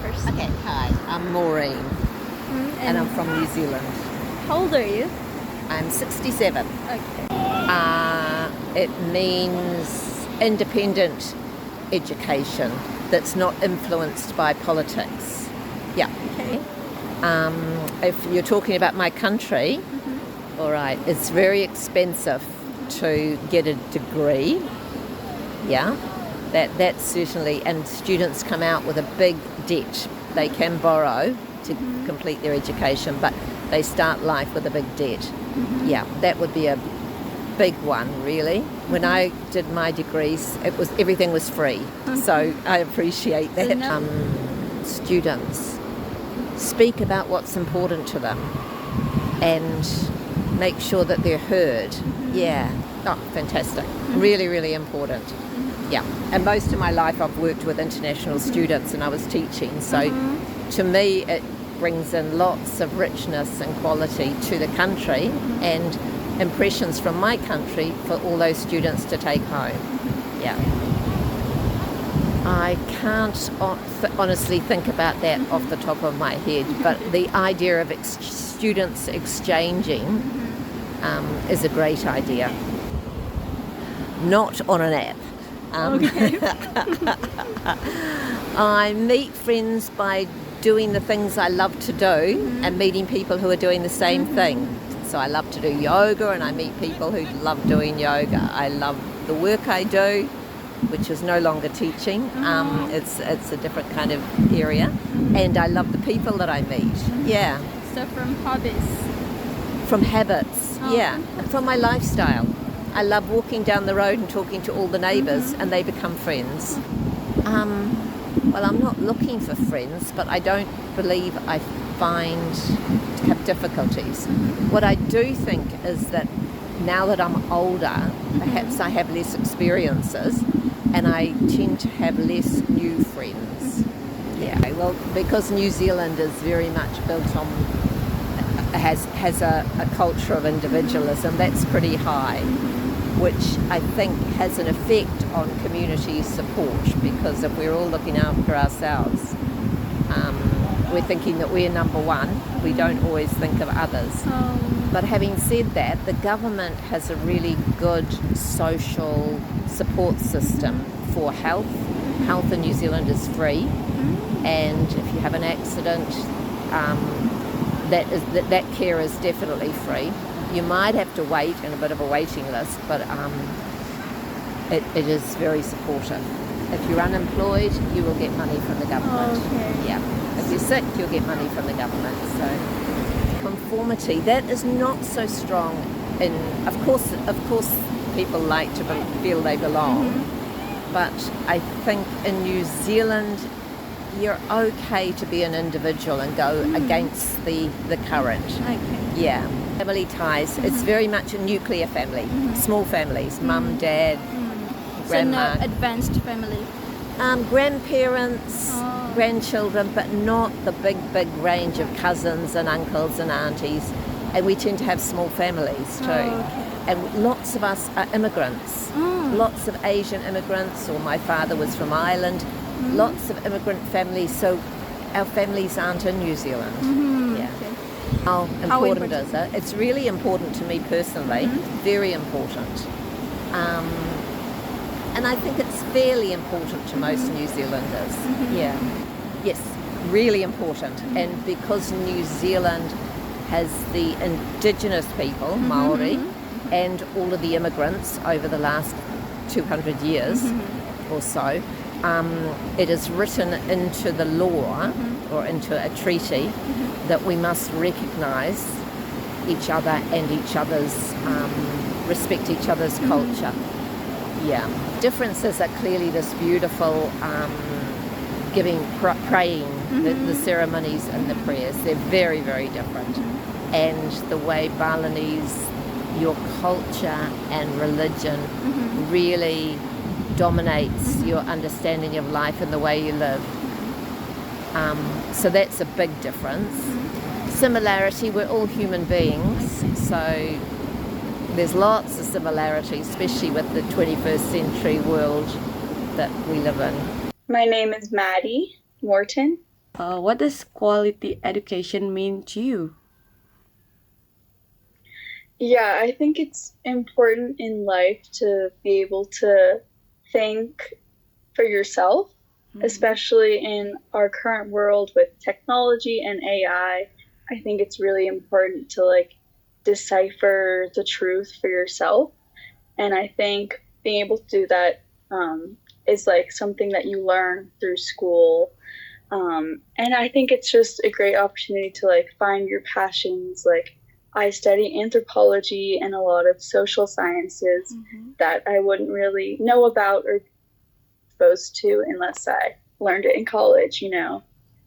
first. Okay, hi, I'm Maureen, and I'm from New Zealand. How old are you? I'm 67. Okay. It means independent education that's not influenced by politics. Yeah. Okay. If you're talking about my country, all right, it's very expensive to get a degree. Yeah. That's certainly, and students come out with a big debt. They can borrow to complete their education, but they start life with a big debt. Yeah, that would be a big one, really. When I did my degrees, everything was free, so I appreciate that. Students speak about what's important to them and make sure that they're heard. Yeah, oh, fantastic. Really, really important. Yeah, and most of my life I've worked with international students and I was teaching, so to me it brings in lots of richness and quality to the country and impressions from my country for all those students to take home. Yeah. I can't honestly think about that off the top of my head, but the idea of students exchanging is a great idea. Not on an app. Okay. I meet friends by doing the things I love to do and meeting people who are doing the same thing. So I love to do yoga and I meet people who love doing yoga. I love the work I do, which is no longer teaching. It's a different kind of area. And I love the people that I meet. Yeah. So from hobbies? From habits, yeah. And from my lifestyle. I love walking down the road and talking to all the neighbours and they become friends. Well, I'm not looking for friends, but I don't believe I have difficulties. What I do think is that now that I'm older, perhaps I have less experiences and I tend to have less new friends. Yeah, well, because New Zealand is very much built on, has a culture of individualism that's pretty high, which I think has an effect on community support, because if we're all looking after ourselves, we're thinking that we're number one. We don't always think of others. But having said that, the government has a really good social support system for health. Health in New Zealand is free, and if you have an accident, that care is definitely free. You might have to wait in a bit of a waiting list, but it is very supportive. If you're unemployed, you will get money from the government. Okay. Yeah. If you're sick, you'll get money from the government. So conformity, that is not so strong in, of course people like to feel they belong, but I think in New Zealand you're okay to be an individual and go against the current. Okay. Yeah. Family ties, it's very much a nuclear family, small families, mum, dad, grandma. So no advanced family? Grandparents, grandchildren, but not the big range of cousins and uncles and aunties. And we tend to have small families too. Okay. And lots of us are immigrants. Lots of Asian immigrants, or my father was from Ireland. Lots of immigrant families, so our families aren't in New Zealand. Yeah. Okay. How important is it? It's really important to me personally, very important. And I think it's fairly important to most New Zealanders. Yeah. Yes, really important. And because New Zealand has the indigenous people, Maori, and all of the immigrants over the last 200 years or so, it is written into the law or into a treaty that we must recognise each other and each other's, respect each other's culture. Yeah. Differences are clearly this beautiful praying, the ceremonies and the prayers. They're very, very different. And the way Balinese, your culture and religion really dominates your understanding of life and the way you live. So that's a big difference. Similarity, we're all human beings, so there's lots of similarities, especially with the 21st century world that we live in. My name is Maddie Morton. What does quality education mean to you? Yeah, I think it's important in life to be able to think for yourself, especially in our current world with technology and AI. I think it's really important to like decipher the truth for yourself. And I think being able to do that is like something that you learn through school. And I think it's just a great opportunity to like find your passions. Like I study anthropology and a lot of social sciences that I wouldn't really know about or exposed to unless I learned it in college, you know.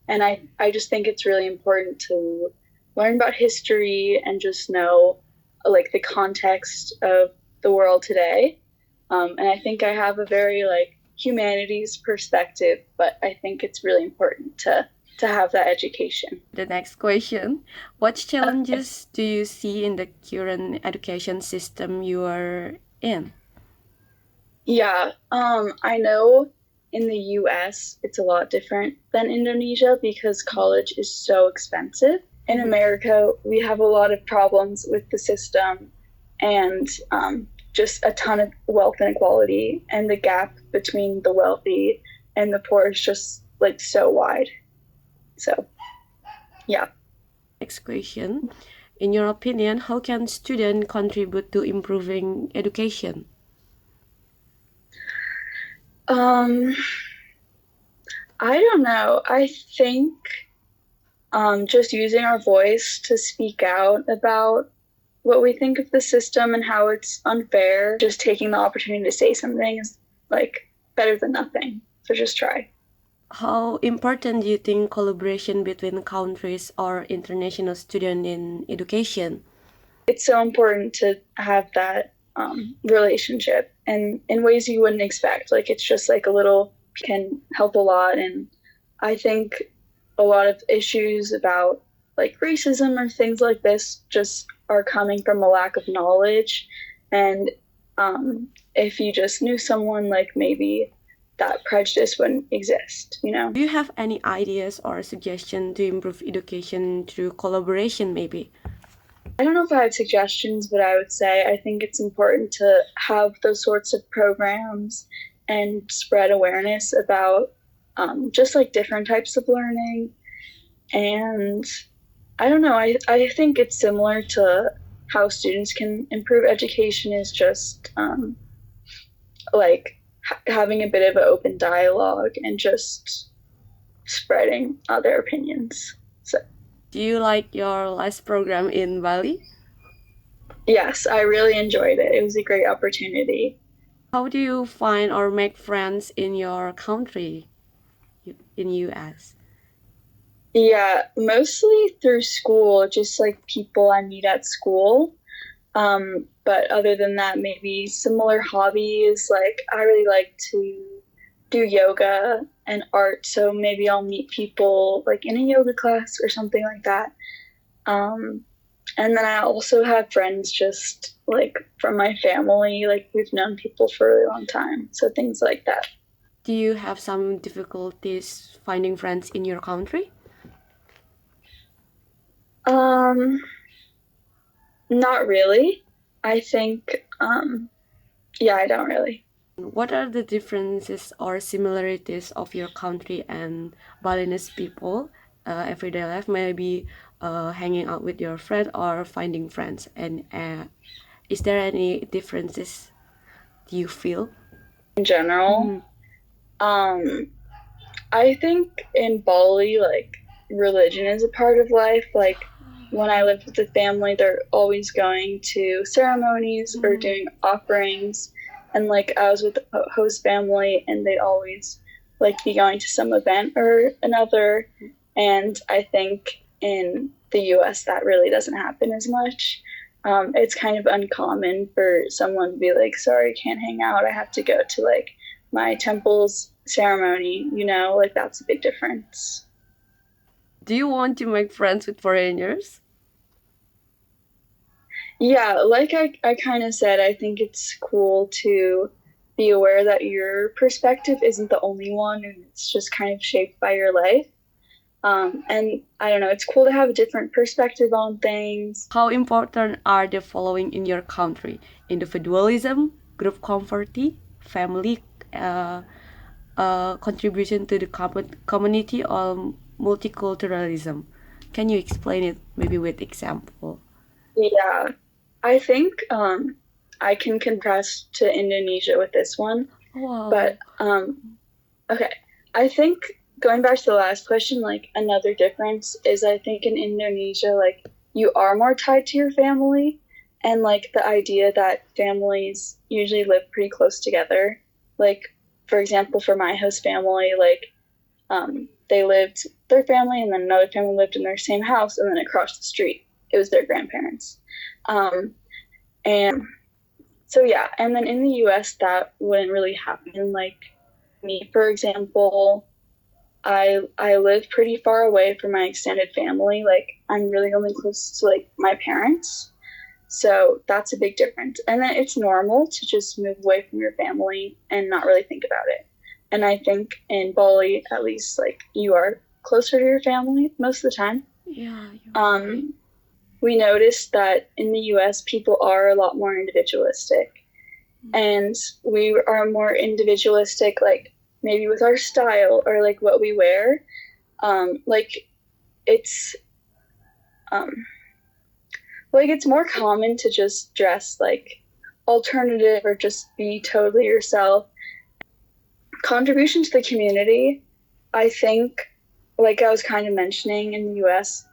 And I just think it's really important to learn about history and just know like the context of the world today. And I think I have a very like humanities perspective, but I think it's really important to have that education. The next question, what challenges do you see in the current education system you are in? Yeah, I know in the US it's a lot different than Indonesia because college is so expensive. In America, we have a lot of problems with the system and just a ton of wealth inequality, and the gap between the wealthy and the poor is just like so wide. So, yeah. Next question, in your opinion, how can students contribute to improving education? I don't know. I think just using our voice to speak out about what we think of the system and how it's unfair, just taking the opportunity to say something is like better than nothing. So just try. How important do you think collaboration between countries or international students in education? It's so important to have that relationship and in ways you wouldn't expect. Like it's just like a little can help a lot. And I think a lot of issues about like racism or things like this just are coming from a lack of knowledge. And if you just knew someone, like maybe that prejudice wouldn't exist, you know? Do you have any ideas or suggestions to improve education through collaboration maybe? I don't know if I have suggestions, but I would say I think it's important to have those sorts of programs and spread awareness about just like different types of learning. And I don't know, I think it's similar to how students can improve education is just like having a bit of an open dialogue and just spreading their opinions. So, do you like your last program in Bali? Yes, I really enjoyed it. It was a great opportunity. How do you find or make friends in your country, in US? Yeah, mostly through school, just like people I meet at school. But other than that, maybe similar hobbies. Like I really like to do yoga and art, so maybe I'll meet people like in a yoga class or something like that. And then I also have friends just like from my family, like we've known people for a really long time, so things like that. Do you have some difficulties finding friends in your country? Not really. I think, yeah, I don't really. What are the differences or similarities of your country and Balinese people everyday life? Maybe hanging out with your friend or finding friends. And is there any differences you feel? In general, I think in Bali, like religion is a part of life. Like when I lived with the family, they're always going to ceremonies or doing offerings. And like I was with the host family and they'd always like be going to some event or another. And I think in the US that really doesn't happen as much. It's kind of uncommon for someone to be like, sorry, can't hang out. I have to go to like my temple's ceremony, you know, like that's a big difference. Do you want to make friends with foreigners? Yeah, like I kind of said, I think it's cool to be aware that your perspective isn't the only one and it's just kind of shaped by your life. And I don't know, it's cool to have a different perspective on things. How important are the following in your country? Individualism, group comforty, family, contribution to the community, or multiculturalism? Can you explain it maybe with example? Yeah, I think I can contrast to Indonesia with this one. Wow. But okay, I think going back to the last question, like another difference is I think in Indonesia, like you are more tied to your family, and like the idea that families usually live pretty close together. Like for example, for my host family, like their family and then another family lived in their same house, and then across the street it was their grandparents. And so yeah, and then in the US that wouldn't really happen. Like me, for example, I live pretty far away from my extended family. Like I'm really only close to like my parents. So that's a big difference. And then it's normal to just move away from your family and not really think about it. And I think in Bali, at least, like you are closer to your family most of the time. Yeah. We noticed that in the US, people are a lot more individualistic. And we are more individualistic, like maybe with our style or like what we wear. It's more common to just dress like alternative or just be totally yourself. Contribution to the community, I think, like I was kind of mentioning in the US,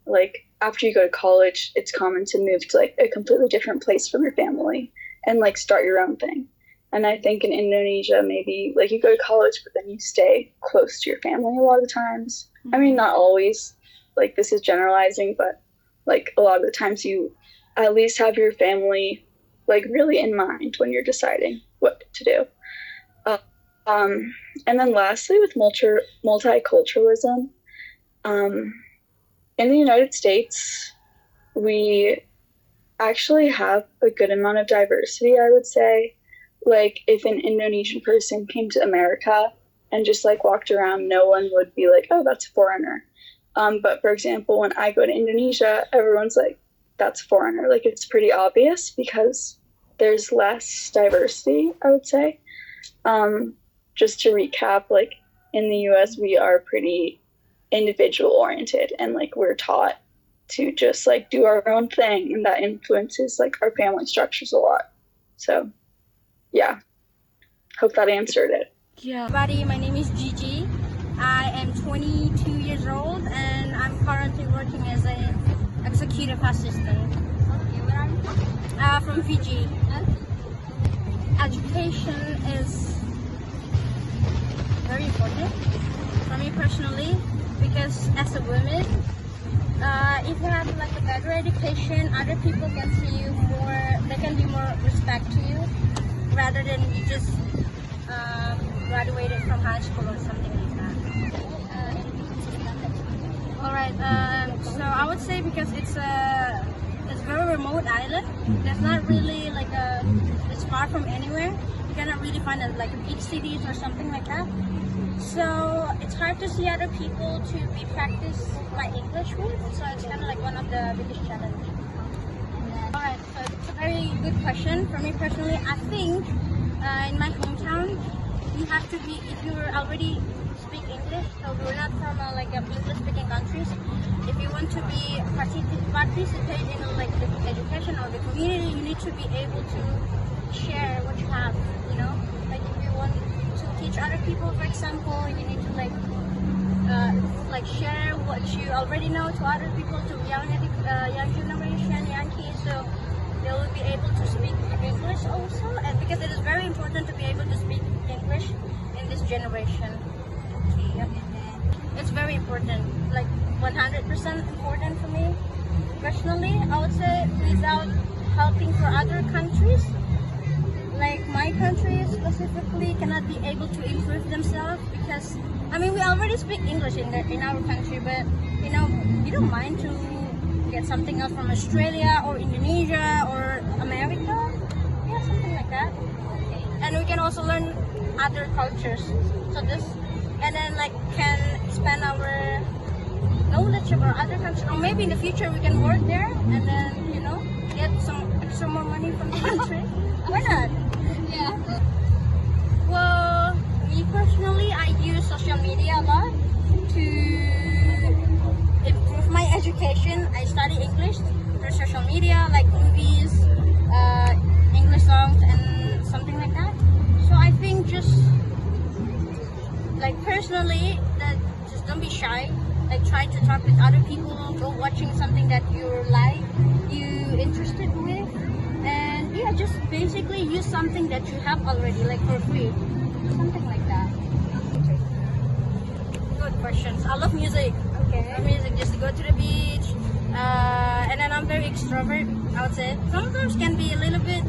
like after you go to college, it's common to move to like a completely different place from your family and like start your own thing. And I think in Indonesia, maybe like you go to college, but then you stay close to your family a lot of the times. I mean, not always, like this is generalizing, but like a lot of the times you at least have your family like really in mind when you're deciding what to do. And then lastly, with multiculturalism, in the United States, we actually have a good amount of diversity, I would say. Like if an Indonesian person came to America and just like walked around, no one would be like, oh, that's a foreigner. But for example, when I go to Indonesia, everyone's like, that's a foreigner. Like it's pretty obvious because there's less diversity, I would say. Just to recap, like in the US, we are pretty individual oriented and like we're taught to just like do our own thing, and that influences like our family structures a lot. So yeah, hope that answered it. Yeah. Everybody, my name is Gigi. I am 22 years old and I'm currently working as an executive assistant. Okay, where are you? From Fiji. Education is very important for me personally, because as a woman, if you have like a better education, other people can see you more, they can be more respect to you rather than you just graduated from high school or something like that. Alright, so I would say because it's a very remote island, there's not really like it's far from anywhere. You cannot really find like big cities or something like that. So it's hard to see other people to be practice my English with. So it's kind of like one of the biggest challenges. Alright, so it's a very good question. For me personally, I think in my hometown, you have to be, if you already speak English, so we're not from like English-speaking countries. If you want to be participate in like the education or the community, you need to be able to share what you have. You know, like if you want to teach other people, for example, you need to like share what you already know to other people, to young generation, young kids, so they will be able to speak English also. And because it is very important to be able to speak English in this generation. Yep. It's very important, like 100% important for me. Personally, I would say without helping for other countries, like my country specifically cannot be able to improve themselves, because I mean we already speak English in our country, but you know you don't mind to get something else from Australia or Indonesia or America, yeah, something like that. Okay. And we can also learn other cultures, so this, and then like can expand our knowledge about other countries, or maybe in the future we can work there and then get some extra more money from the country. Why not? Yeah. Well, me personally, I use social media a lot to improve my education. I study English through social media, like movies, English songs, and something like that. So I think just like personally, that just don't be shy. Like try to talk with other people, go watching something that you like, you interested with, and yeah, just basically use something that you have already, like for free, something like that. Good questions. I love music. Okay. I love music. Just to go to the beach, and then I'm very extrovert. I would say sometimes can be a little bit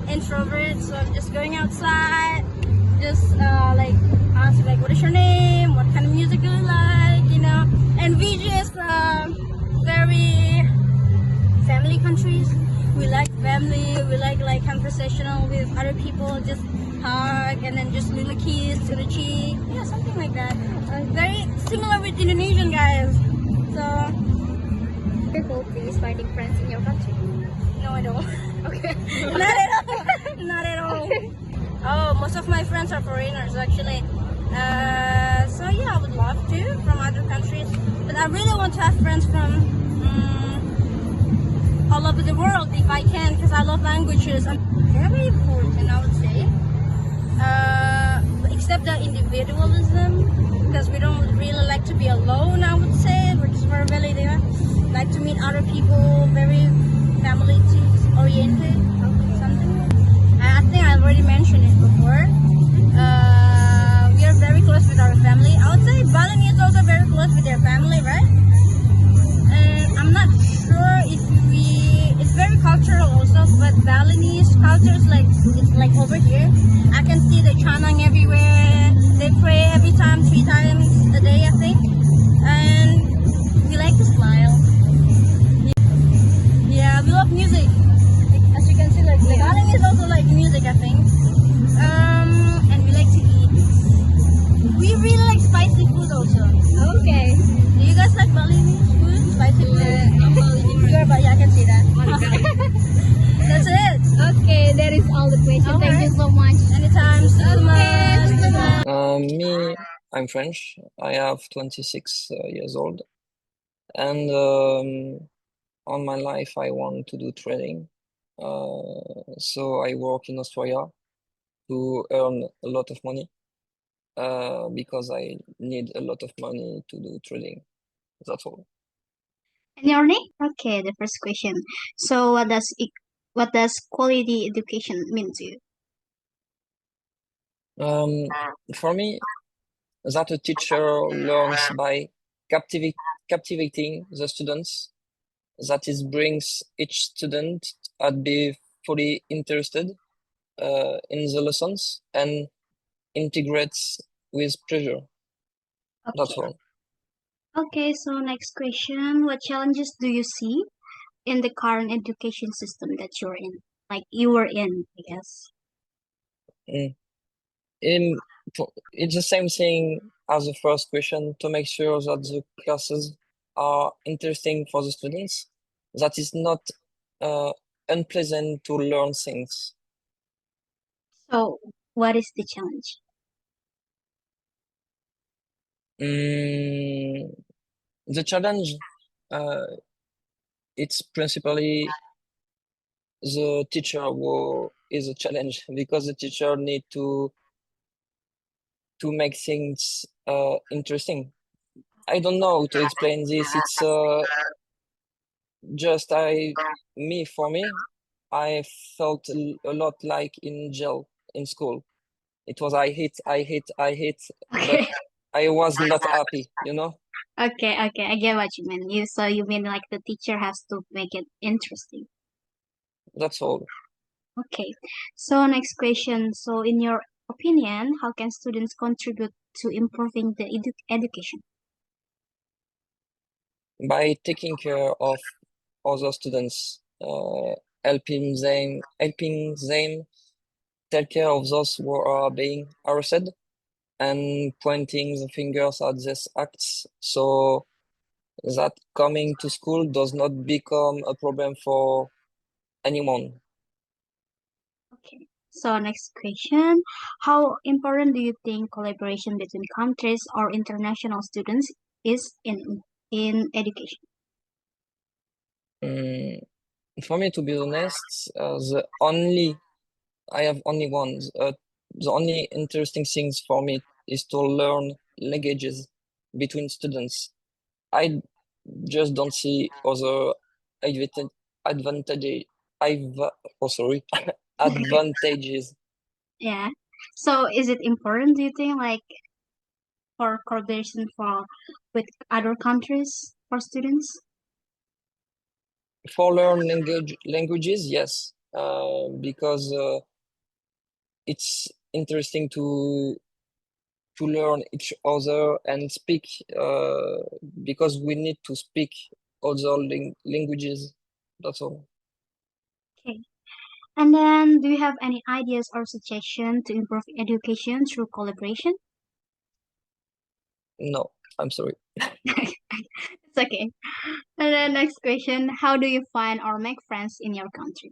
introvert, so I'm just going outside, just like ask like what is your name, what kind of music do you like, and we just very family countries. We like family, we like conversational with other people, just hug and then just little kiss to the cheek, something like that. Very similar with Indonesian guys. So Difficulties finding friends in your country? no, I don't. Okay. Not at all. Not at all. Oh, most of my friends are foreigners actually. So yeah, I would love to from other countries, but I really want to have friends from all over the world if I can, because I love languages. I'm very important, I would say. Except the individualism, because we don't really like to be alone. I would say we're just very there, like to meet other people, very family oriented, something. I think I already mentioned it before. We are very close with our family. I would say Balinese is also very close with their family, right? And I'm not sure if it's very cultural also, but Balinese culture is it's like over here. I can see the chanang everywhere. They pray every time, 3 times a day, I think. And we like to smile. Yeah, we love music. As you can see, like Balinese also like music, I think. And we like to eat. We really like spicy food also. Okay. Do you guys like Balinese food? Spicy food? I'm Balinese. You're, but yeah, I can see that. That's it. Okay, that is all the questions. Thank you so much. Anytime. So much. Me, I'm French. I have 26 years old, and on my life, I want to do trading. So I work in Australia to earn a lot of money, because I need a lot of money to do trading. That's all. And your name? Okay, the first question. So what does quality education mean to you? For me, that a teacher learns by captivating the students. That is brings each student at be fully interested in the lessons and integrates with pleasure. That's Okay. all. Okay, so next question. What challenges do you see in the current education system that you're in? Like you were in, I guess. Mm. In, it's the same thing as the first question, to make sure that the classes are interesting for the students, that is not unpleasant to learn things. So what is the challenge? The challenge, it's principally the teacher who is a challenge, because the teacher need to make things interesting. I don't know how to explain this. It's just for me, I felt a lot like in jail in school. It was I hit, but Okay. I was not happy, you know? Okay, I get what you mean. You mean like the teacher has to make it interesting. That's all. Okay. So next question. So in your opinion, how can students contribute to improving the education? By taking care of other students, helping them take care of those who are being harassed, and pointing the fingers at these acts. So that coming to school does not become a problem for anyone. Okay. So next question. How important do you think collaboration between countries or international students is in education? Mm, for me, to be honest, I have only one. The only interesting things for me is to learn languages between students. I just don't see other advantage, advantage, oh sorry, advantages. Yeah. So is it important, do you think, like for collaboration for with other countries for students? For learn languages, yes, because it's interesting to learn each other and speak, because we need to speak other languages. That's all. Okay. And then do you have any ideas or suggestion to improve education through collaboration? No, I'm sorry. It's okay. And then next question, how do you find or make friends in your country?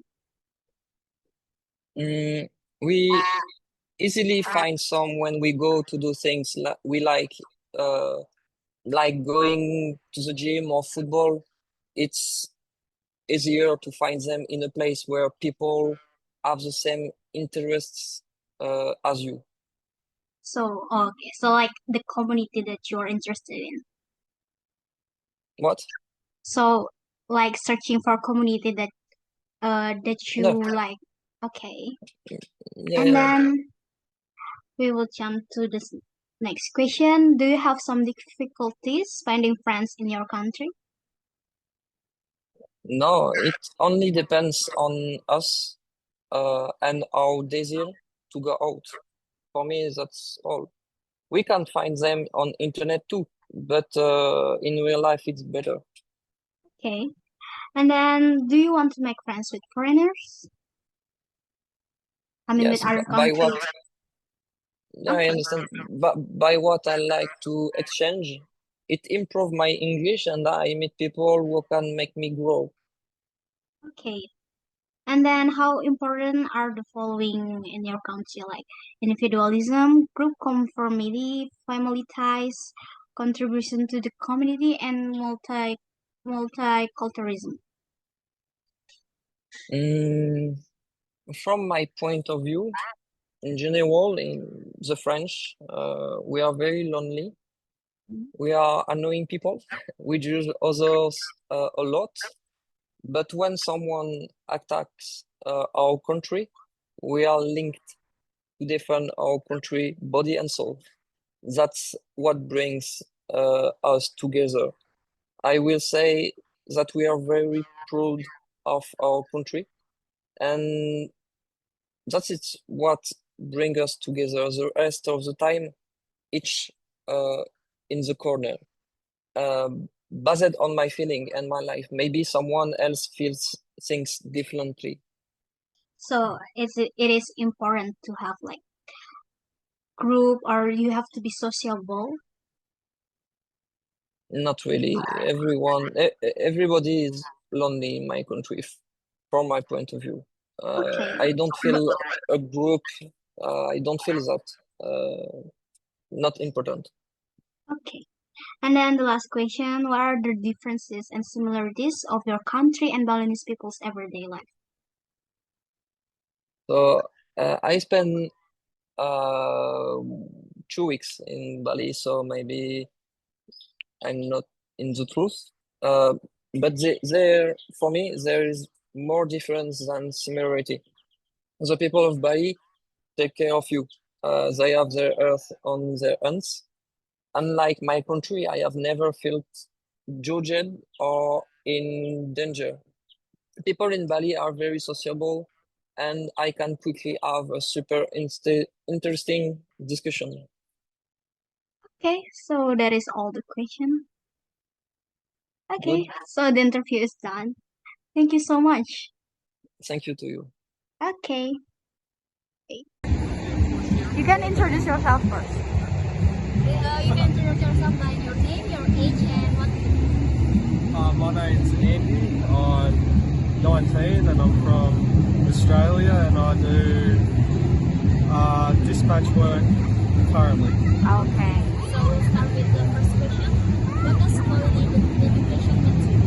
We easily find some when we go to do things we uh, like going to the gym or football. It's easier to find them in a place where people have the same interests as you. So okay, so like the community that you're interested in. What? So like searching for community that you No. like. Okay. Yeah, And yeah. then we will jump to this next question. Do you have some difficulties finding friends in your country? No, it only depends on us and our desire to go out. For me, that's all. We can find them on internet too, but in real life, it's better. Okay. And then do you want to make friends with foreigners? I mean Yes, with other by what? countries. Yeah, I Okay. understand. But by what I like to exchange, it improve my English and I meet people who can make me grow. Okay. And then how important are the following in your country, like individualism, group conformity, family ties, contribution to the community, and multiculturalism? Mm, from my point of view, in general, in the French, we are very lonely. We are annoying people. We judge others a lot. But when someone attacks our country, we are linked to defend our country, body and soul. That's what brings us together. I will say that we are very proud of our country, and that's it. What brings us together. The rest of the time, each uh, in the corner, based on my feeling and my life. Maybe someone else feels things differently. So it is important to have like group, or you have to be sociable. Not really. Everybody is lonely in my country, from my point of view. Okay. I don't feel a group. I don't feel that. Not important. Okay. And then the last question, what are the differences and similarities of your country and Balinese people's everyday life? So I spent 2 weeks in Bali, so maybe I'm not in the truth. But there, for me, there is more difference than similarity. The people of Bali take care of you. They have their earth on their hands. Unlike my country, I have never felt judged or in danger. People in Bali are very sociable, and I can quickly have a super interesting discussion. Okay, so that is all the question. Okay, Good. so the interview is done. Thank you so much. Thank you to you. Okay. You can introduce yourself first. You can introduce yourself by your name, your age, and what name's Andy. I'm 19 and I'm from Australia, and I do dispatch work currently. Okay. So we'll start with the first question. What does quality education mean to you?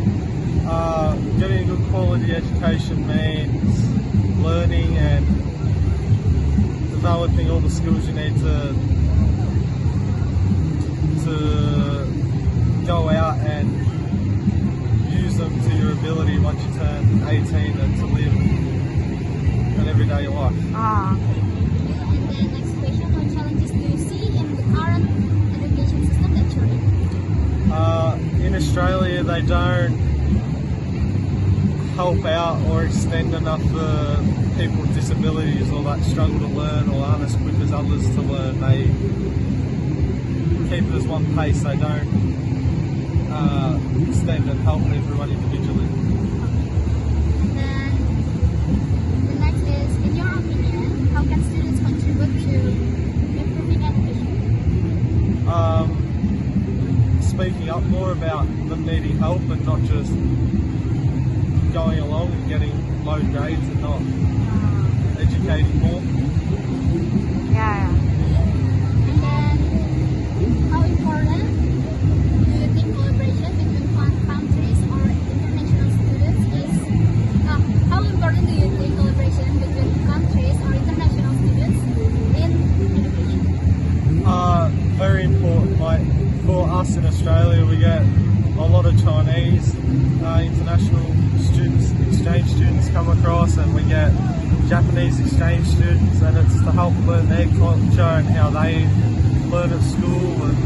Getting a good quality education means learning and developing all the skills you need to go out and use them to your ability once you turn 18 and to live an everyday life. Okay. And then next question, what challenges do you see in the current education system that you're in? In Australia, they don't help out or extend enough for people with disabilities or that struggle to learn or aren't as quick as others to learn. They keep it as one pace. They don't extend and help everyone individually. And then the next is, in your opinion, how can students contribute to improving education? Speaking up more about them needing help and not just going along and getting low grades and not educating more. Yeah. And then, how important do you think collaboration between countries or international students is? How important do you think collaboration between countries or international students in education? Very important. Like for us in Australia, we get a lot of Chinese international students, exchange students come across, and we get Japanese exchange students, and it's to help learn their culture and how they learn at school and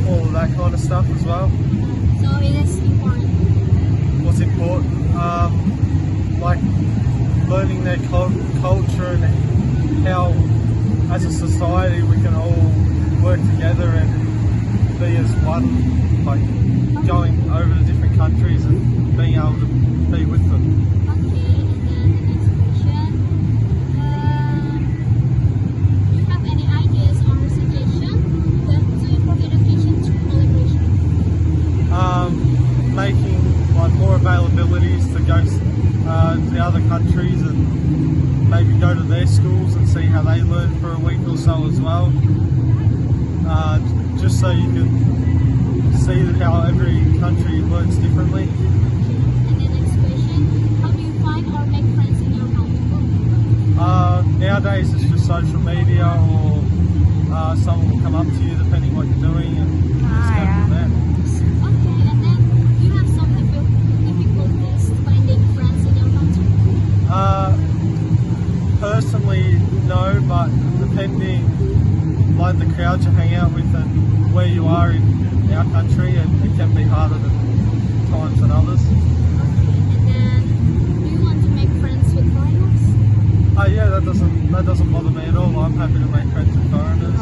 all of that kind of stuff as well. So it is important. What's important? Like learning their culture and how, as a society, we can all work together and be as one, like going over to different countries and being able to be with them. Okay, and then the next question. Do you have any ideas or suggestions to improve education through collaboration? Making like more availabilities to go to other countries and maybe go to their schools and see how they learn for a week or so as well. Just so you can see how every country learns differently. And the next question. How do you find or make friends in your country? Nowadays it's just social media or someone will come up to you depending what you're doing and just go from there. Okay, and then do you have some difficulties finding friends in your country? Personally, no, but depending like the crowds you hang out with and where you are in our country, and it can be harder than times than others. And then do you want to make friends with foreigners? Yeah, that doesn't bother me at all. I'm happy to make friends with foreigners.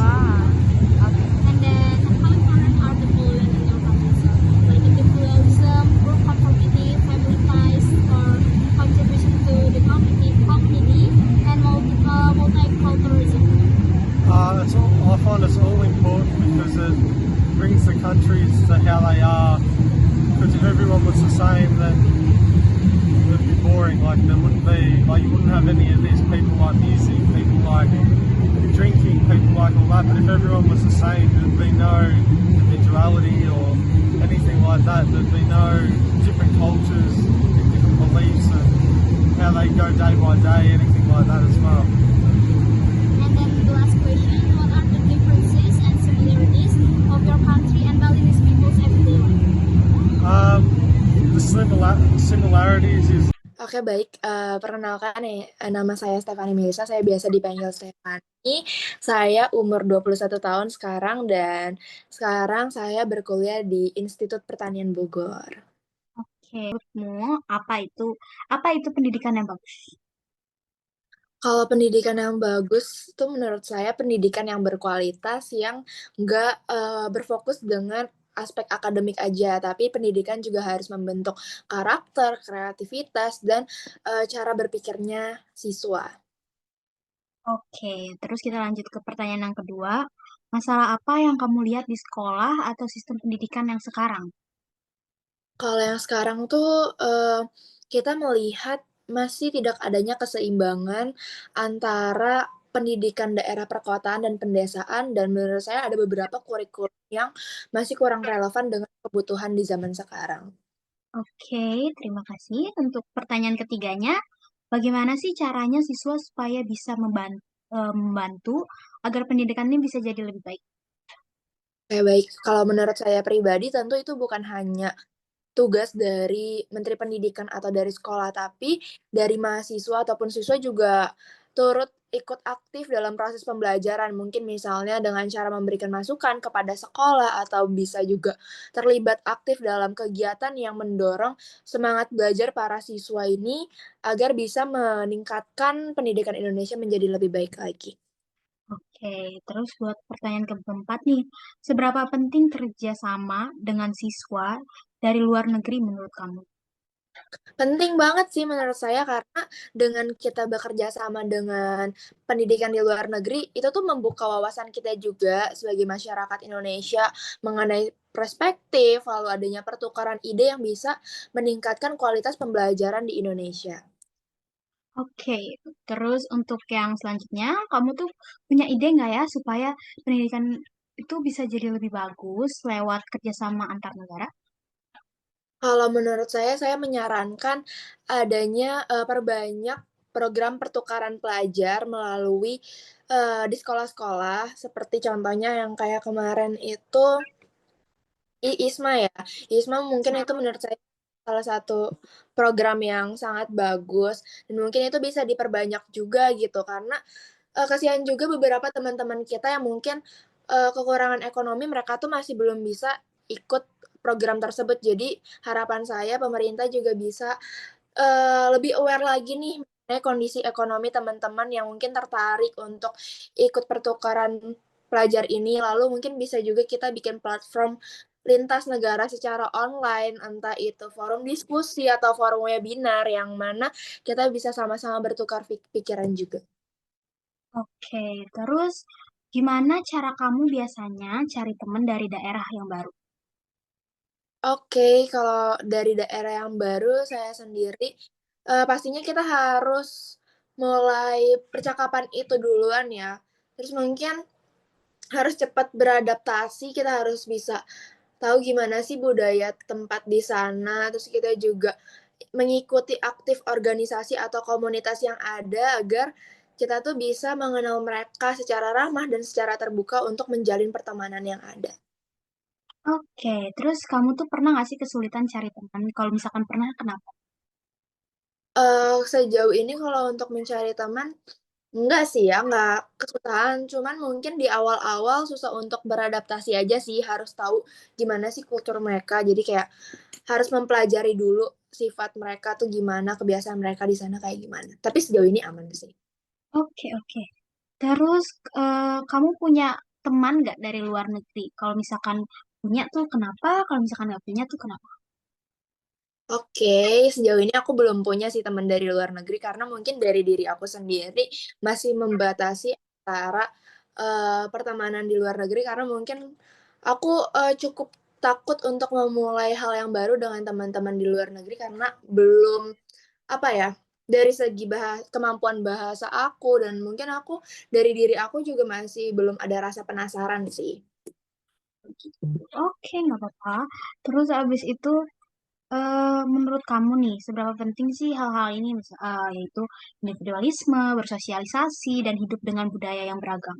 And then how important are the following in your country? So, like individualism, group conformity, family ties, or contribution to the community, and multiculturalism. I find it's all important because it brings the countries to how they are. Because if everyone was the same, then it would be boring. Like there wouldn't be, like you wouldn't have any of these people like music, people like drinking, people like all that. But if everyone was the same, there'd be no individuality or anything like that. There'd be no different cultures, different beliefs, and how they go day by day, anything like that as well. And then the last question, what are the differences and similarities of your country and Balinese people's everyday life? The similarities is Oke, baik. Perkenalkan nih, nama saya Stefani Melisa. Saya biasa dipanggil Stefani. Saya umur 21 tahun sekarang dan sekarang saya berkuliah di Institut Pertanian Bogor. Oke, menurutmu apa itu pendidikan yang bagus? Kalau pendidikan yang bagus itu menurut saya pendidikan yang berkualitas yang nggak berfokus dengan aspek akademik aja, tapi pendidikan juga harus membentuk karakter, kreativitas, dan cara berpikirnya siswa. Oke, terus kita lanjut ke pertanyaan yang kedua. Masalah apa yang kamu lihat di sekolah atau sistem pendidikan yang sekarang? Kalau yang sekarang tuh, kita melihat masih tidak adanya keseimbangan antara pendidikan daerah perkotaan dan pedesaan, dan menurut saya ada beberapa kurikulum yang masih kurang relevan dengan kebutuhan di zaman sekarang. Oke, terima kasih. Untuk pertanyaan ketiganya, bagaimana sih caranya siswa supaya bisa membantu agar pendidikan ini bisa jadi lebih baik? Oke, baik. Kalau menurut saya pribadi tentu itu bukan hanya tugas dari Menteri Pendidikan atau dari sekolah, tapi dari mahasiswa ataupun siswa juga turut ikut aktif dalam proses pembelajaran. Mungkin misalnya dengan cara memberikan masukan kepada sekolah atau bisa juga terlibat aktif dalam kegiatan yang mendorong semangat belajar para siswa ini agar bisa meningkatkan pendidikan Indonesia menjadi lebih baik lagi. Oke, terus buat pertanyaan keempat nih, seberapa penting kerjasama dengan siswa dari luar negeri menurut kamu? Penting banget sih menurut saya karena dengan kita bekerja sama dengan pendidikan di luar negeri, itu tuh membuka wawasan kita juga sebagai masyarakat Indonesia mengenai perspektif, lalu adanya pertukaran ide yang bisa meningkatkan kualitas pembelajaran di Indonesia. Oke, terus untuk yang selanjutnya, kamu tuh punya ide nggak ya supaya pendidikan itu bisa jadi lebih bagus lewat kerjasama antar negara? Kalau menurut saya menyarankan adanya, perbanyak program pertukaran pelajar melalui, di sekolah-sekolah, seperti contohnya yang kayak kemarin itu ISMA ya. ISMA mungkin itu menurut saya salah satu program yang sangat bagus dan mungkin itu bisa diperbanyak juga gitu karena, kasihan juga beberapa teman-teman kita yang mungkin, kekurangan ekonomi mereka tuh masih belum bisa ikut program tersebut. Jadi harapan saya pemerintah juga bisa, lebih aware lagi nih mengenai kondisi ekonomi teman-teman yang mungkin tertarik untuk ikut pertukaran pelajar ini, lalu mungkin bisa juga kita bikin platform lintas negara secara online, entah itu forum diskusi atau forum webinar yang mana kita bisa sama-sama bertukar pikiran juga. Oke, terus gimana cara kamu biasanya cari teman dari daerah yang baru? Oke, kalau dari daerah yang baru saya sendiri, pastinya kita harus mulai percakapan itu duluan ya. Terus mungkin harus cepat beradaptasi, kita harus bisa tahu gimana sih budaya tempat di sana, terus kita juga mengikuti aktif organisasi atau komunitas yang ada agar kita tuh bisa mengenal mereka secara ramah dan secara terbuka untuk menjalin pertemanan yang ada. Oke, terus kamu tuh pernah nggak sih kesulitan cari teman? Kalau misalkan pernah, kenapa? Sejauh ini kalau untuk mencari teman, enggak sih ya, enggak kesusahan, cuman mungkin di awal-awal susah untuk beradaptasi aja sih, harus tahu gimana sih kultur mereka. Jadi kayak harus mempelajari dulu sifat mereka tuh gimana, kebiasaan mereka di sana kayak gimana. Tapi sejauh ini aman sih. Oke, oke. Terus kamu punya teman nggak dari luar negeri? Kalau misalkan punya tuh kenapa? Kalau misalkan nggak punya tuh kenapa? Oke, sejauh ini aku belum punya sih teman dari luar negeri karena mungkin dari diri aku sendiri masih membatasi antara, pertemanan di luar negeri karena mungkin aku, cukup takut untuk memulai hal yang baru dengan teman-teman di luar negeri karena belum, apa ya, dari segi kemampuan bahasa aku dan mungkin aku dari diri aku juga masih belum ada rasa penasaran sih. Oke, nggak apa-apa. Terus abis itu, menurut kamu nih, seberapa penting sih hal-hal ini, yaitu individualisme, bersosialisasi, dan hidup dengan budaya yang beragam?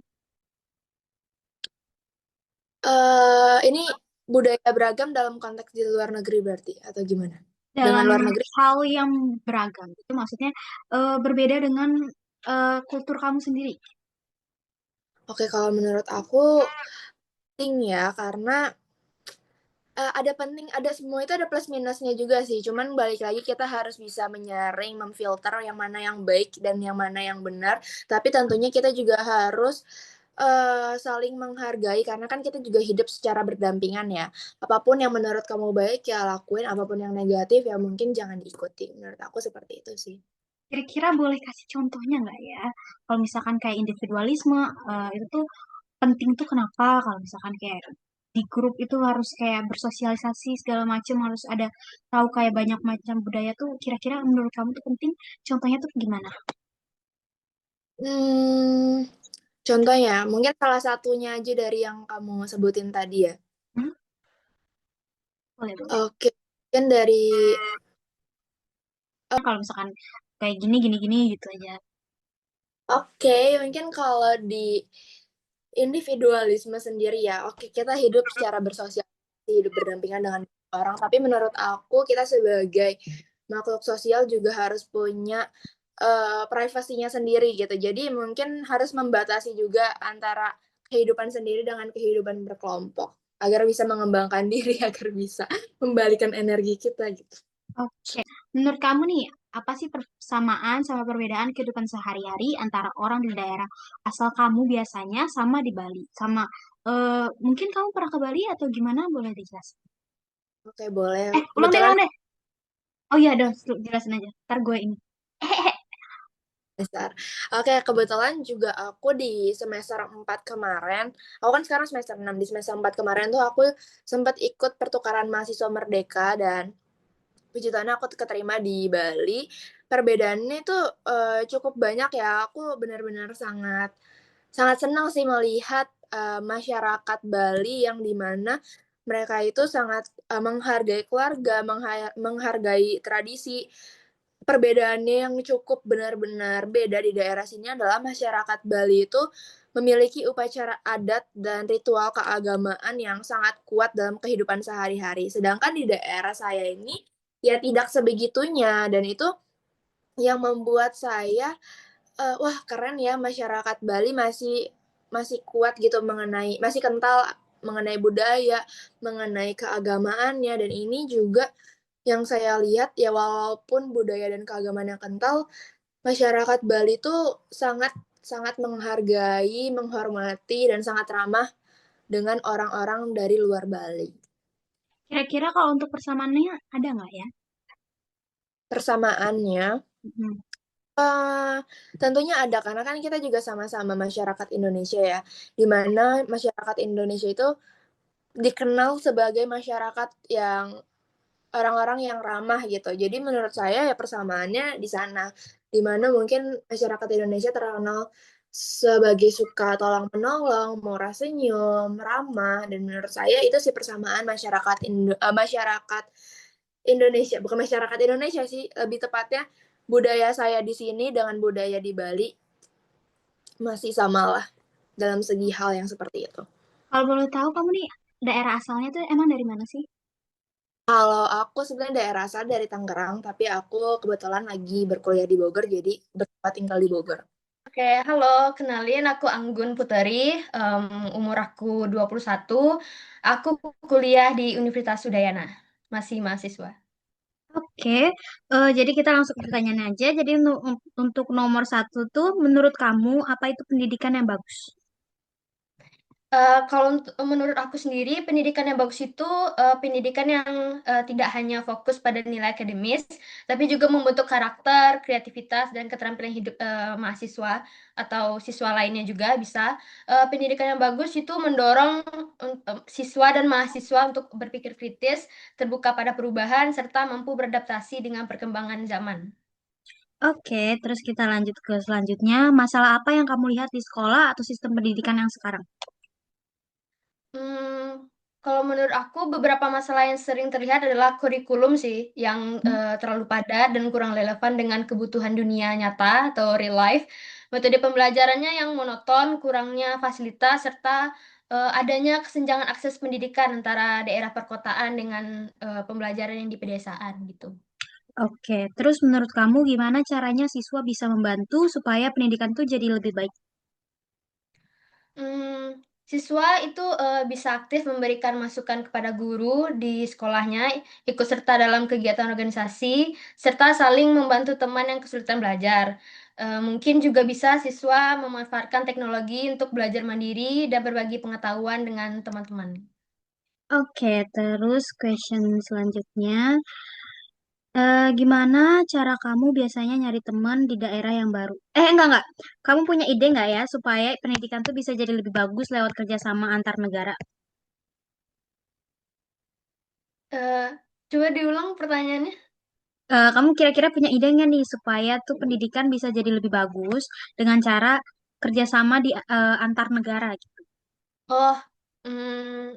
Ini budaya beragam dalam konteks di luar negeri berarti atau gimana? Dengan Dalam luar negeri? hal yang beragam, itu maksudnya berbeda dengan kultur kamu sendiri. Oke, kalau menurut aku penting ya, karena, ada semua itu ada plus minusnya juga sih, cuman balik lagi kita harus bisa menyaring, memfilter yang mana yang baik dan yang mana yang benar, tapi tentunya kita juga harus, saling menghargai karena kan kita juga hidup secara berdampingan ya. Apapun yang menurut kamu baik ya lakuin, apapun yang negatif ya mungkin jangan diikuti, menurut aku seperti itu sih. Kira-kira boleh kasih contohnya nggak ya? Kalau misalkan kayak individualisme, itu tuh penting tuh kenapa? Kalau misalkan kayak di grup itu harus kayak bersosialisasi segala macam, harus ada tahu kayak banyak macam budaya tuh. Kira-kira menurut kamu tuh penting? Contohnya tuh gimana? Hmm, contohnya, mungkin salah satunya aja dari yang kamu sebutin tadi ya. Hmm? Boleh, boleh. Oke, mungkin dari Kalau misalkan kayak gini gini gini gitu aja. Oke, mungkin kalau di individualisme sendiri ya, oke kita hidup secara bersosialisasi, hidup berdampingan dengan orang, tapi menurut aku kita sebagai makhluk sosial juga harus punya privasinya sendiri gitu. Jadi mungkin harus membatasi juga antara kehidupan sendiri dengan kehidupan berkelompok agar bisa mengembangkan diri, agar bisa membalikan energi kita gitu. Oke, menurut kamu nih, apa sih persamaan sama perbedaan kehidupan sehari-hari antara orang di daerah asal kamu biasanya sama di Bali? Sama, mungkin kamu pernah ke Bali atau gimana? Boleh dijelaskan? Oke, boleh. Ulang deh, Kebetulan ulang deh. Oh iya, dong, jelasin aja. Ntar gue ini. besar. Oke, kebetulan juga aku di semester 4 kemarin, aku kan sekarang semester 6, di semester 4 kemarin tuh aku sempat ikut pertukaran mahasiswa Merdeka dan puji Tuhan aku keterima di Bali. Perbedaannya itu cukup banyak ya. Aku benar-benar sangat sangat senang sih melihat masyarakat Bali yang dimana mereka itu sangat menghargai keluarga, menghargai tradisi. Perbedaannya yang cukup benar-benar beda di daerah sini adalah masyarakat Bali itu memiliki upacara adat dan ritual keagamaan yang sangat kuat dalam kehidupan sehari-hari. Sedangkan di daerah saya ini ya tidak sebegitunya dan itu yang membuat saya wah keren ya masyarakat Bali masih masih kuat gitu mengenai masih kental mengenai budaya, mengenai keagamaannya dan ini juga yang saya lihat ya walaupun budaya dan keagamaannya kental, masyarakat Bali tuh sangat sangat menghargai, menghormati dan sangat ramah dengan orang-orang dari luar Bali. Kira-kira kalau untuk persamaannya ada nggak ya? Persamaannya Hmm. tentunya ada karena kan kita juga sama-sama masyarakat Indonesia ya, di mana masyarakat Indonesia itu dikenal sebagai masyarakat yang orang-orang yang ramah gitu. Jadi menurut saya ya persamaannya di sana, di mana mungkin masyarakat Indonesia terkenal sebagai suka tolong-menolong, murah senyum, ramah, dan menurut saya itu sih persamaan masyarakat Indonesia, bukan masyarakat Indonesia sih, lebih tepatnya budaya saya di sini dengan budaya di Bali masih samalah dalam segi hal yang seperti itu. Kalau boleh tahu kamu nih daerah asalnya tuh emang dari mana sih? Kalau aku sebenarnya daerah asal dari Tangerang, tapi aku kebetulan lagi berkuliah di Bogor, jadi bertempat tinggal di Bogor. Oke, halo, kenalin aku Anggun Putri, umur aku 21, aku kuliah di Universitas Udayana, masih mahasiswa. Oke, jadi kita langsung ke pertanyaan aja. Jadi untuk nomor satu tuh, menurut kamu apa itu pendidikan yang bagus? Kalau menurut aku sendiri, pendidikan yang bagus itu pendidikan yang tidak hanya fokus pada nilai akademis, tapi juga membentuk karakter, kreativitas, dan keterampilan hidup mahasiswa atau siswa lainnya juga bisa. Pendidikan yang bagus itu mendorong siswa dan mahasiswa untuk berpikir kritis, terbuka pada perubahan, serta mampu beradaptasi dengan perkembangan zaman. Oke, terus kita lanjut ke selanjutnya. Masalah apa yang kamu lihat di sekolah atau sistem pendidikan yang sekarang? Hmm, kalau menurut aku beberapa masalah yang sering terlihat adalah kurikulum sih yang terlalu padat dan kurang relevan dengan kebutuhan dunia nyata atau real life. Metode pembelajarannya yang monoton, kurangnya fasilitas serta adanya kesenjangan akses pendidikan antara daerah perkotaan dengan pembelajaran yang di pedesaan gitu. Oke, terus menurut kamu gimana caranya siswa bisa membantu supaya pendidikan tuh jadi lebih baik? Hmm, siswa itu bisa aktif memberikan masukan kepada guru di sekolahnya, ikut serta dalam kegiatan organisasi, serta saling membantu teman yang kesulitan belajar. Mungkin juga bisa siswa memanfaatkan teknologi untuk belajar mandiri dan berbagi pengetahuan dengan teman-teman. Oke, terus question selanjutnya. Gimana cara kamu biasanya nyari teman di daerah yang baru? Enggak. Kamu punya ide nggak ya supaya pendidikan tuh bisa jadi lebih bagus lewat kerjasama antar negara? Eh, Coba diulang pertanyaannya. Kamu kira-kira punya ide nggak nih supaya tuh pendidikan bisa jadi lebih bagus dengan cara kerjasama di antar negara gitu? Oh, hmm,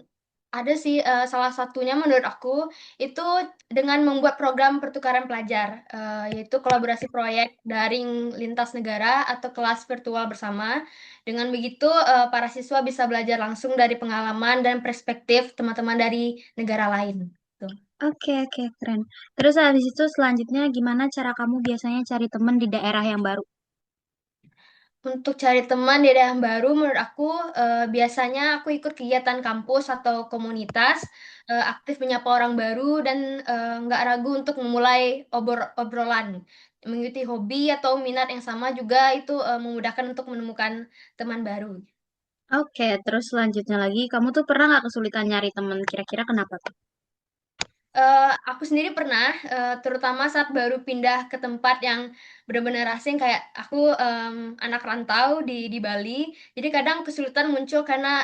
ada sih, salah satunya menurut aku itu dengan membuat program pertukaran pelajar, yaitu kolaborasi proyek daring lintas negara atau kelas virtual bersama. Dengan begitu, para siswa bisa belajar langsung dari pengalaman dan perspektif teman-teman dari negara lain, gitu. Oke, oke, keren. Terus habis itu selanjutnya gimana cara kamu biasanya cari teman di daerah yang baru? Untuk cari teman di daerah baru menurut aku, biasanya aku ikut kegiatan kampus atau komunitas, aktif menyapa orang baru dan, nggak ragu untuk memulai obrolan. Mengikuti hobi atau minat yang sama juga itu, memudahkan untuk menemukan teman baru. Oke, terus selanjutnya lagi, kamu tuh pernah nggak kesulitan nyari teman? Kira-kira kenapa tuh? Aku sendiri pernah, terutama saat baru pindah ke tempat yang benar-benar asing kayak aku, anak rantau di Bali. Jadi kadang kesulitan muncul karena,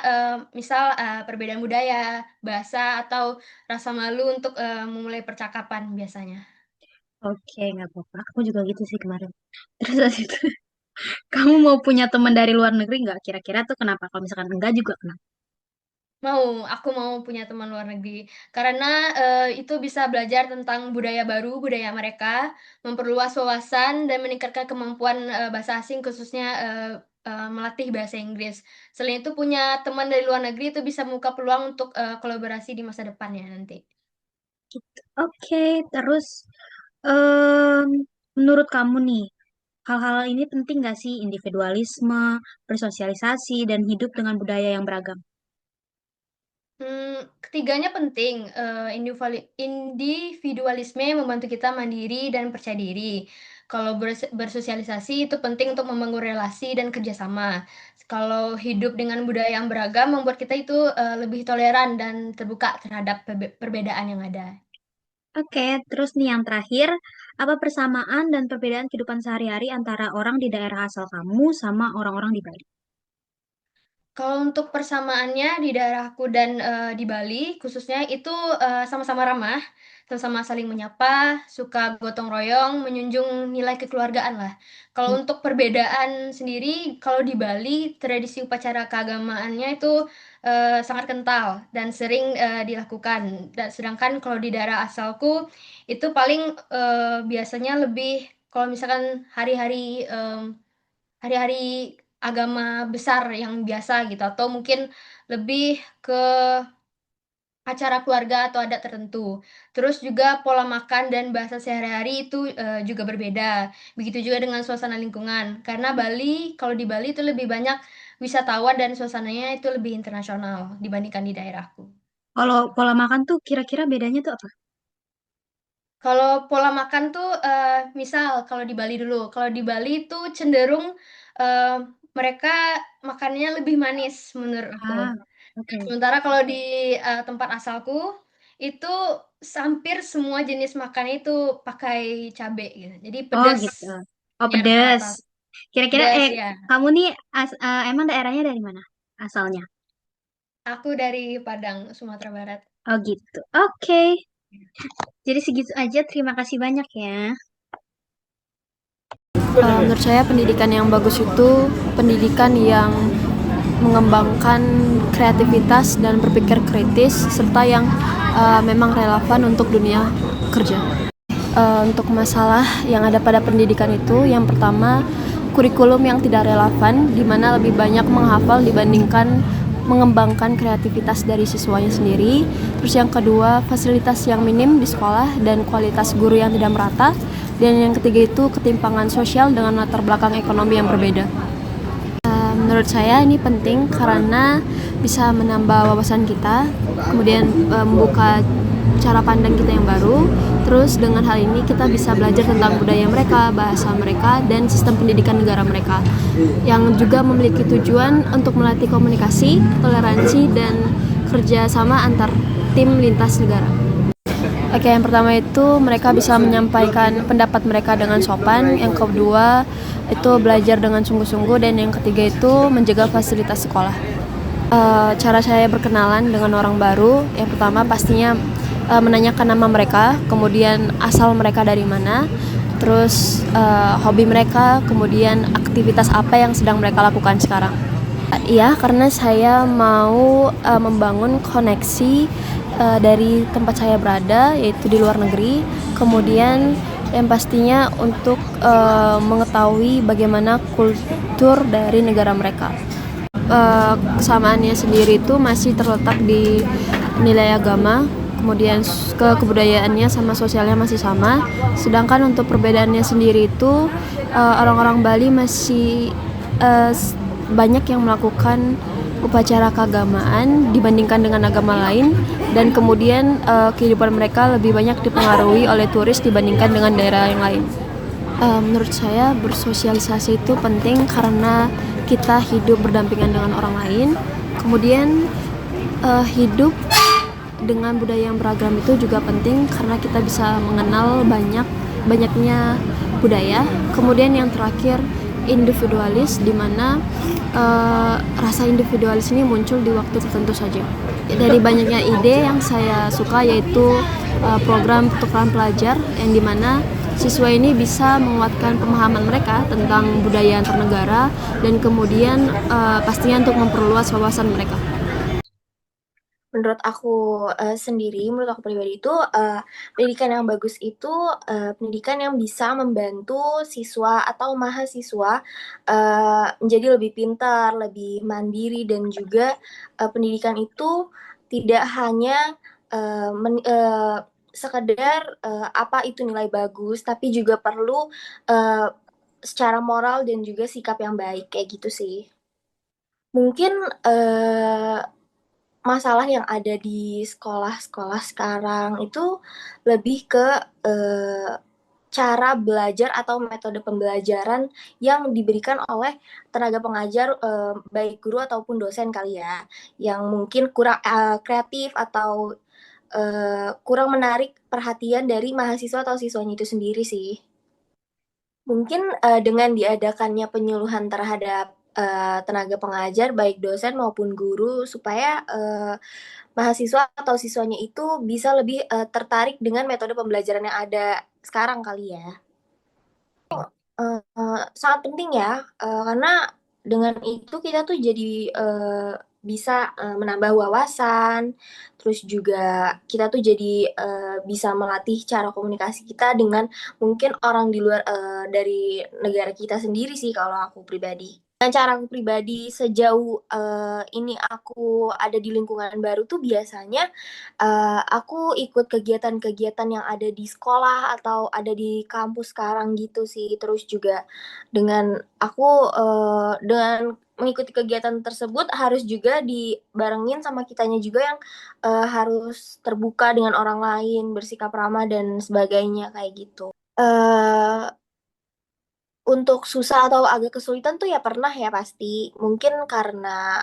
misal, perbedaan budaya, bahasa, atau rasa malu untuk, memulai percakapan biasanya. Oke, nggak apa-apa. Aku juga gitu sih kemarin. Terus habis itu, kamu mau punya teman dari luar negeri nggak? Kira-kira tuh kenapa? Kalau misalkan enggak juga kenapa? Aku mau punya teman luar negeri. Karena, itu bisa belajar tentang budaya baru, budaya mereka, memperluas wawasan dan meningkatkan kemampuan, bahasa asing khususnya, melatih bahasa Inggris. Selain itu punya teman dari luar negeri itu bisa membuka peluang untuk, kolaborasi di masa depan ya nanti. Oke, terus em, menurut kamu nih, hal-hal ini penting nggak sih? Individualisme, bersosialisasi, dan hidup dengan budaya yang beragam. Ketiganya penting, individualisme membantu kita mandiri dan percaya diri. Kalau bersosialisasi itu penting untuk membangun relasi dan kerjasama. Kalau hidup dengan budaya yang beragam membuat kita itu, lebih toleran dan terbuka terhadap perbedaan yang ada. Oke, terus nih yang terakhir, apa persamaan dan perbedaan kehidupan sehari-hari antara orang di daerah asal kamu sama orang-orang di Bali? Kalau untuk persamaannya di daerahku dan, di Bali khususnya itu, sama-sama ramah, sama-sama saling menyapa, suka gotong royong, menjunjung nilai kekeluargaan lah. Kalau untuk perbedaan sendiri, kalau di Bali tradisi upacara keagamaannya itu, sangat kental dan sering, dilakukan. Sedangkan kalau di daerah asalku itu paling, biasanya lebih kalau misalkan hari-hari agama besar yang biasa gitu atau mungkin lebih ke acara keluarga atau adat tertentu. Terus juga pola makan dan bahasa sehari-hari itu, juga berbeda. Begitu juga dengan suasana lingkungan. Karena kalau di Bali itu lebih banyak wisatawan dan suasananya itu lebih internasional dibandingkan di daerahku. Kalau pola makan tuh kira-kira bedanya tuh apa? Kalau pola makan tuh, misal kalau di Bali dulu, kalau di Bali itu cenderung, eee, mereka makannya lebih manis menurut aku. Ah, oke. Sementara kalau di, tempat asalku, itu hampir semua jenis makannya itu pakai cabe gitu. Jadi Oh gitu. Oh pedasnya pedes. rata-rata Kira-kira pedas ya. kamu nih emang daerahnya dari mana asalnya? Aku dari Padang, Sumatera Barat. Oh gitu. Oke. Jadi segitu aja. Terima kasih banyak ya. Menurut saya pendidikan yang bagus itu pendidikan yang mengembangkan kreativitas dan berpikir kritis serta yang memang relevan untuk dunia kerja. Untuk masalah yang ada pada pendidikan itu, yang pertama kurikulum yang tidak relevan, di mana lebih banyak menghafal dibandingkan mengembangkan kreativitas dari siswanya sendiri. Terus yang kedua, fasilitas yang minim di sekolah dan kualitas guru yang tidak merata. Dan yang ketiga itu ketimpangan sosial dengan latar belakang ekonomi yang berbeda. Menurut saya ini penting karena bisa menambah wawasan kita, kemudian membuka cara pandang kita yang baru. Terus dengan hal ini kita bisa belajar tentang budaya mereka, bahasa mereka, dan sistem pendidikan negara mereka, yang juga memiliki tujuan untuk melatih komunikasi, toleransi, dan kerjasama antar tim lintas negara. Oke, yang pertama itu mereka bisa menyampaikan pendapat mereka dengan sopan. Yang kedua itu belajar dengan sungguh-sungguh, dan yang ketiga itu menjaga fasilitas sekolah. Cara saya berkenalan dengan orang baru, yang pertama pastinya menanyakan nama mereka, kemudian asal mereka dari mana, terus hobi mereka, kemudian aktivitas apa yang sedang mereka lakukan sekarang. Iya, karena saya mau membangun koneksi dari tempat saya berada, yaitu di luar negeri, kemudian yang pastinya untuk mengetahui bagaimana kultur dari negara mereka. Kesamaannya sendiri itu masih terletak di nilai agama, kemudian kebudayaannya sama sosialnya masih sama, sedangkan untuk perbedaannya sendiri itu orang-orang Bali masih banyak yang melakukan upacara keagamaan dibandingkan dengan agama lain, dan kemudian kehidupan mereka lebih banyak dipengaruhi oleh turis dibandingkan dengan daerah yang lain. Menurut saya bersosialisasi itu penting karena kita hidup berdampingan dengan orang lain, kemudian hidup dengan budaya yang beragam itu juga penting karena kita bisa mengenal banyaknya budaya. Kemudian yang terakhir, individualis, di mana rasa individualis ini muncul di waktu tertentu saja. Dari banyaknya ide yang saya suka yaitu program pertukaran pelajar yang dimana siswa ini bisa menguatkan pemahaman mereka tentang budaya antar negara dan kemudian pastinya untuk memperluas wawasan mereka. Menurut aku menurut aku pribadi itu pendidikan yang bagus itu pendidikan yang bisa membantu siswa atau mahasiswa menjadi lebih pintar, lebih mandiri, dan juga pendidikan itu tidak hanya sekedar apa itu nilai bagus, tapi juga perlu secara moral dan juga sikap yang baik, kayak gitu sih. Mungkin masalah yang ada di sekolah-sekolah sekarang itu lebih ke cara belajar atau metode pembelajaran yang diberikan oleh tenaga pengajar, baik guru ataupun dosen kali ya, yang mungkin kurang kreatif atau kurang menarik perhatian dari mahasiswa atau siswanya itu sendiri sih. Mungkin dengan diadakannya penyuluhan terhadap tenaga pengajar, baik dosen maupun guru, supaya mahasiswa atau siswanya itu bisa lebih tertarik dengan metode pembelajaran yang ada sekarang kali ya. Sangat penting ya, karena dengan itu kita tuh jadi bisa menambah wawasan, terus juga kita tuh jadi bisa melatih cara komunikasi kita dengan mungkin orang di luar dari negara kita sendiri sih kalau aku pribadi. Dengan cara aku pribadi, sejauh ini aku ada di lingkungan baru tuh biasanya aku ikut kegiatan-kegiatan yang ada di sekolah atau ada di kampus sekarang gitu sih. Terus juga dengan dengan mengikuti kegiatan tersebut harus juga dibarengin sama kitanya juga yang harus terbuka dengan orang lain, bersikap ramah dan sebagainya kayak gitu. Untuk susah atau agak kesulitan tuh ya pernah ya pasti. Mungkin karena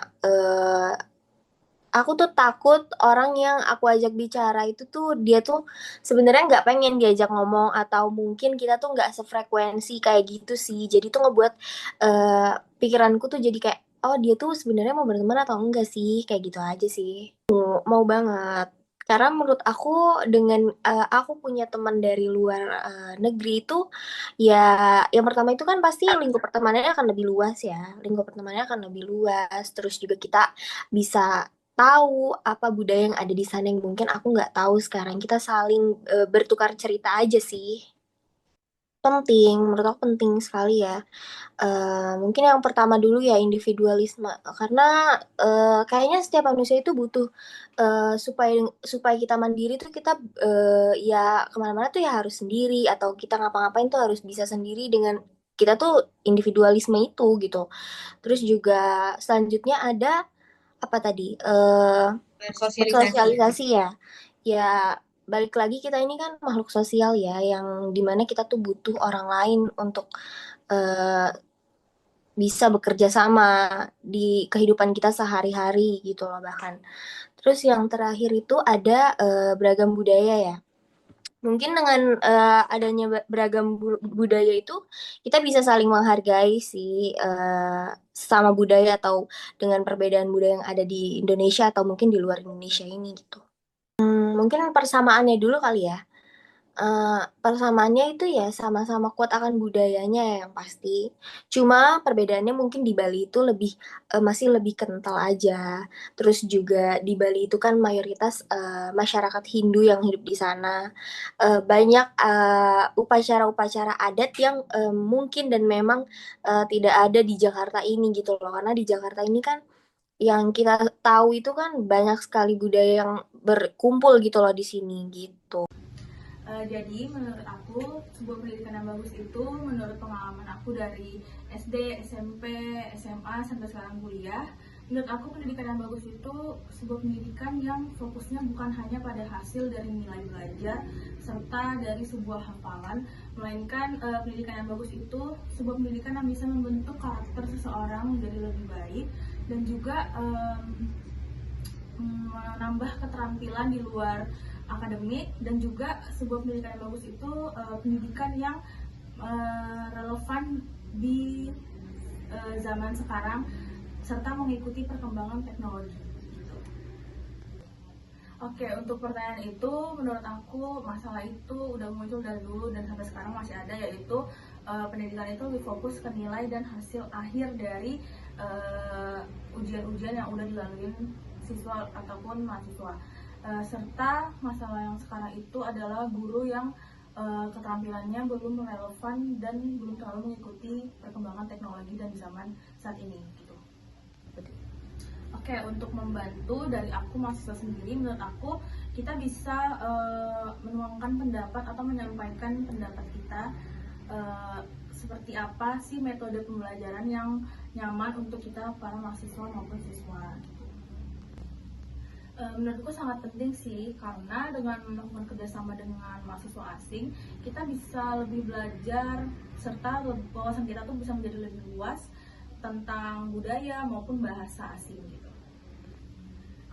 aku tuh takut orang yang aku ajak bicara itu tuh dia tuh sebenarnya nggak pengen diajak ngomong, atau mungkin kita tuh nggak sefrekuensi kayak gitu sih. Jadi tuh ngebuat pikiranku tuh jadi kayak, oh dia tuh sebenarnya mau berteman atau enggak sih, kayak gitu aja sih. Mau banget. Karena menurut aku dengan aku punya teman dari luar negeri itu, ya yang pertama itu kan pasti lingkup pertemanannya akan lebih luas ya. Lingkup pertemanannya akan lebih luas. Terus juga kita bisa tahu apa budaya yang ada di sana yang mungkin aku nggak tahu sekarang. Kita saling bertukar cerita aja sih. Penting, menurut aku penting sekali ya. Mungkin yang pertama dulu ya individualisme, karena kayaknya setiap manusia itu butuh supaya supaya kita mandiri tuh kita ya kemana-mana tuh ya harus sendiri, atau kita ngapa-ngapain tuh harus bisa sendiri dengan kita tuh individualisme itu gitu. Terus juga selanjutnya ada apa tadi? Sosialisasi ya. Ya balik lagi, kita ini kan makhluk sosial ya, yang dimana kita tuh butuh orang lain untuk bisa bekerja sama di kehidupan kita sehari-hari gitu loh bahkan. Terus yang terakhir itu ada beragam budaya ya. Mungkin dengan adanya beragam budaya itu kita bisa saling menghargai sih sama budaya atau dengan perbedaan budaya yang ada di Indonesia atau mungkin di luar Indonesia ini gitu. Mungkin persamaannya dulu kali ya. Persamaannya itu ya sama-sama kuat akan budayanya yang pasti. Cuma perbedaannya mungkin di Bali itu masih lebih kental aja. Terus juga di Bali itu kan mayoritas masyarakat Hindu yang hidup di sana. Banyak upacara-upacara adat yang mungkin dan memang tidak ada di Jakarta ini gitu loh. Karena di Jakarta ini kan yang kita tahu itu kan banyak sekali budaya yang berkumpul gitu loh di sini gitu. Jadi menurut aku sebuah pendidikan yang bagus itu menurut pengalaman aku dari SD, SMP, SMA sampai sekarang kuliah, menurut aku pendidikan yang bagus itu sebuah pendidikan yang fokusnya bukan hanya pada hasil dari nilai belajar serta dari sebuah hafalan, melainkan pendidikan yang bagus itu sebuah pendidikan yang bisa membentuk karakter seseorang menjadi lebih baik dan juga menambah keterampilan di luar akademik, dan juga sebuah pendidikan yang bagus itu pendidikan yang relevan di zaman sekarang serta mengikuti perkembangan teknologi. Oke, untuk pertanyaan itu menurut aku masalah itu udah muncul dari dulu dan sampai sekarang masih ada, yaitu pendidikan itu lebih fokus ke nilai dan hasil akhir dari ujian-ujian yang udah dilalui siswa ataupun mahasiswa. Serta masalah yang sekarang itu adalah guru yang keterampilannya belum relevan dan belum terlalu mengikuti perkembangan teknologi dan zaman saat ini gitu. Oke, untuk membantu dari aku mahasiswa sendiri, menurut aku kita bisa menuangkan pendapat atau menyampaikan pendapat kita seperti apa sih metode pembelajaran yang nyaman untuk kita para mahasiswa maupun siswa. Menurutku sangat penting sih, karena dengan melakukan kerjasama dengan mahasiswa asing kita bisa lebih belajar serta wawasan kita tuh bisa menjadi lebih luas tentang budaya maupun bahasa asing gitu.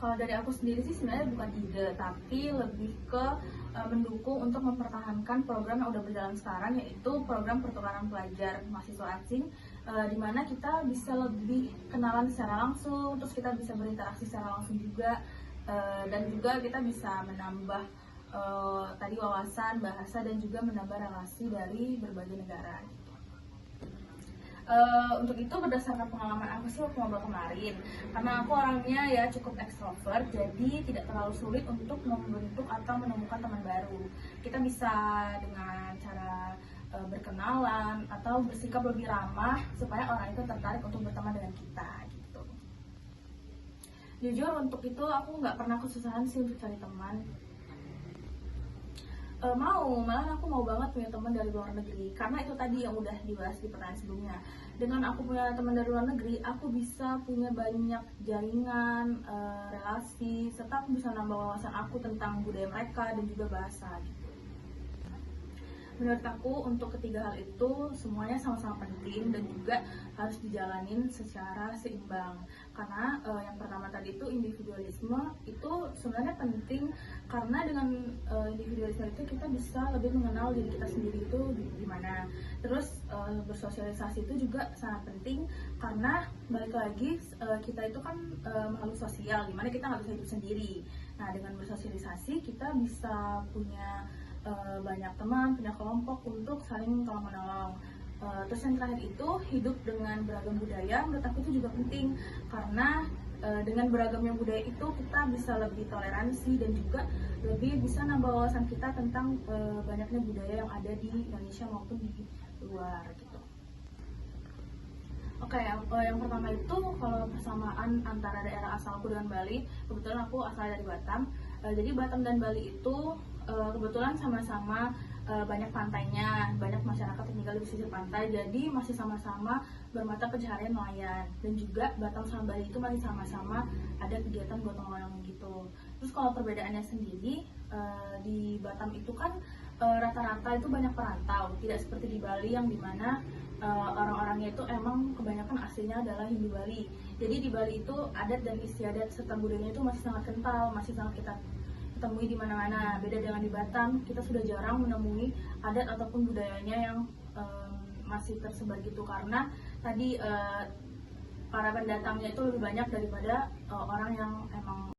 Kalau dari aku sendiri sih sebenarnya bukan ide, tapi lebih ke mendukung untuk mempertahankan program yang udah berjalan sekarang, yaitu program pertukaran pelajar mahasiswa asing, di mana kita bisa lebih kenalan secara langsung, terus kita bisa berinteraksi secara langsung juga. Dan juga kita bisa menambah tadi wawasan bahasa dan juga menambah relasi dari berbagai negara. Untuk itu berdasarkan pengalaman aku sih waktu maba kemarin, karena aku orangnya ya cukup ekstrovert, jadi tidak terlalu sulit untuk membentuk atau menemukan teman baru. Kita bisa dengan cara berkenalan atau bersikap lebih ramah supaya orang itu tertarik untuk berteman dengan kita. Jujur untuk itu aku nggak pernah kesusahan sih untuk cari teman. Malah aku mau banget punya teman dari luar negeri, karena itu tadi yang udah dibahas di pertanyaan sebelumnya. Dengan aku punya teman dari luar negeri, aku bisa punya banyak jaringan, relasi, serta aku bisa nambah wawasan aku tentang budaya mereka dan juga bahasa gitu. Menurut aku untuk ketiga hal itu semuanya sama-sama penting dan juga harus dijalanin secara seimbang. Karena yang pertama tadi itu individualisme itu sebenarnya penting, karena dengan individualisme itu kita bisa lebih mengenal diri kita sendiri itu gimana. Terus bersosialisasi itu juga sangat penting, karena balik lagi kita itu kan makhluk sosial, dimana kita nggak bisa hidup sendiri. Nah, dengan bersosialisasi kita bisa punya banyak teman, punya kelompok untuk saling tolong menolong. Terus yang terakhir itu hidup dengan beragam budaya, menurut aku itu juga penting, karena dengan beragamnya budaya itu kita bisa lebih toleransi dan juga lebih bisa nambah wawasan kita tentang banyaknya budaya yang ada di Indonesia maupun di luar gitu. Oke, yang pertama itu kalau persamaan antara daerah asalku dengan Bali, kebetulan aku asal dari Batam. Jadi Batam dan Bali itu kebetulan sama-sama banyak pantainya, banyak masyarakat yang tinggal di pesisir pantai, jadi masih sama-sama bermata pencaharian nelayan. Dan juga Batam sama Bali itu masih sama-sama ada kegiatan gotong royong gitu. Terus kalau perbedaannya sendiri, di Batam itu kan rata-rata itu banyak perantau, tidak seperti di Bali yang dimana orang-orangnya itu emang kebanyakan aslinya adalah Hindu Bali. Jadi di Bali itu adat dan istiadat serta budayanya itu masih sangat kental, masih sangat kita temui di mana-mana. Beda dengan di Batam, kita sudah jarang menemui adat ataupun budayanya yang masih tersebar gitu, karena tadi para pendatangnya itu lebih banyak daripada orang yang emang